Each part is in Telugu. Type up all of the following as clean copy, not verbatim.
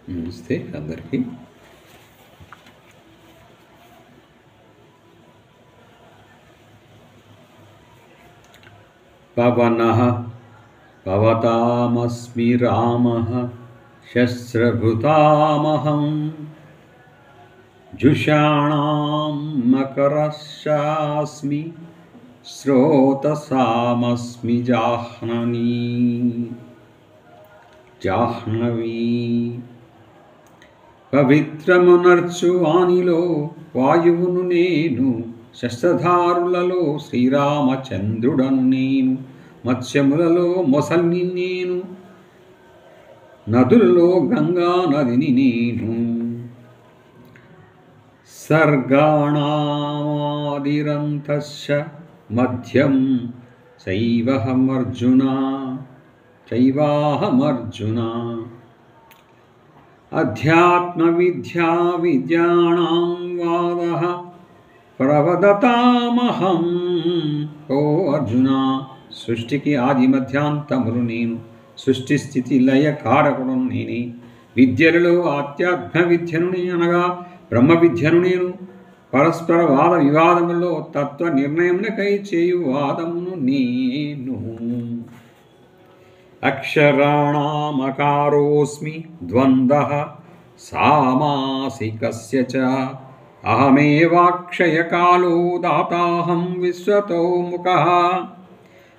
నమస్తే అందరికీ. పవనః పవతామస్మి రామః శస్త్రభృతామహం జుషాణాం మకరశ్చాస్మి స్రోతసామస్మి జాహ్నవీ. పవిత్రమునర్చు వానిలో వాయువును నేను, శస్త్రధారులలో శ్రీరామచంద్రుడను నేను, మత్స్యములలో మొసల్ని నేను, నదులలో గంగా నదిని నేను. సర్గాణామాదిరంతస్య మధ్యం చైవాహమర్జున. అధ్యాత్మవిద్యా విద్యానాం వాదః ప్రవదతామహం. ఓ అర్జున, సృష్టికి ఆది మధ్యాంతములు నేను, సృష్టి స్థితి లయ కారకుడు నేనే. విద్యలలో ఆధ్యాత్మ విద్యను అనగా బ్రహ్మ విద్యను నేను, పరస్పర వాద వివాదములో తత్వ నిర్ణయమునకై చేయు వాదమును నేను. అక్షరాణమకారోస్మి ద్వంద్వః సామాసికస్య చ. అహమేవాక్షయకాలో దాతాహం విశ్వతోముఖః.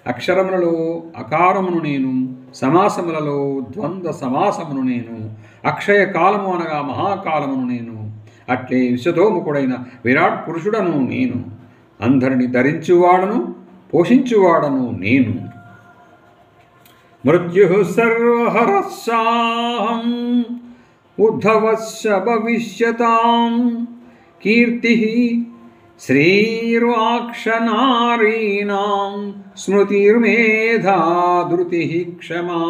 అక్షరములలో అకారమును నేను, సమాసములలో ద్వంద్వ సమాసమును నేను, అక్షయ కాలము అనగా మహాకాలమును నేను, అట్లే విశ్వతోముఖుడైన విరాట్ పురుషుడను నేను, అందరిని ధరించువాడను పోషించువాడను నేను. మృత్యుః సర్వహరస్సాహం ఉద్ధవస్య భవిష్యతాం. కీర్తిః శ్రీర్వాక్షనారీణాం స్మృతిర్మేధా ధృతిః క్షమా.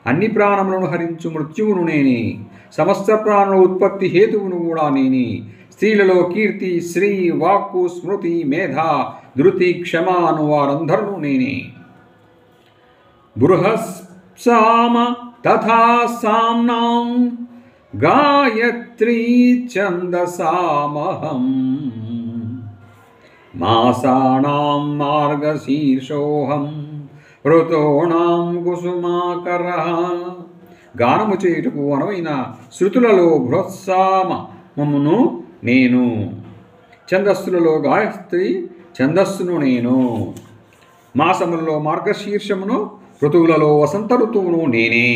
అన్ని ప్రాణములను హరించు మృత్యువును నేనే, సమస్త ప్రాణుల ఉత్పత్తి హేతువును కూడా నేనే. స్త్రీలలో కీర్తి, శ్రీ, వాక్కు, స్మృతి, మేధ, ధృతి, క్షమ అను వారందరూ నేనే. బృహస్సామ తథా సామ్నాం గాయత్రీ ఛందసామహం. మాసానాం మార్గశీర్షోహం ఋతూనాం కుసుమాకరః. గానము చేయుటకు అనువైన శృతులలో బృహస్సామమును నేను, ఛందస్సులలో గాయత్రి ఛందస్సును నేను, మాసములలో మార్గశీర్షమును, ఋతువులలో వసంత ఋతువును నేనే.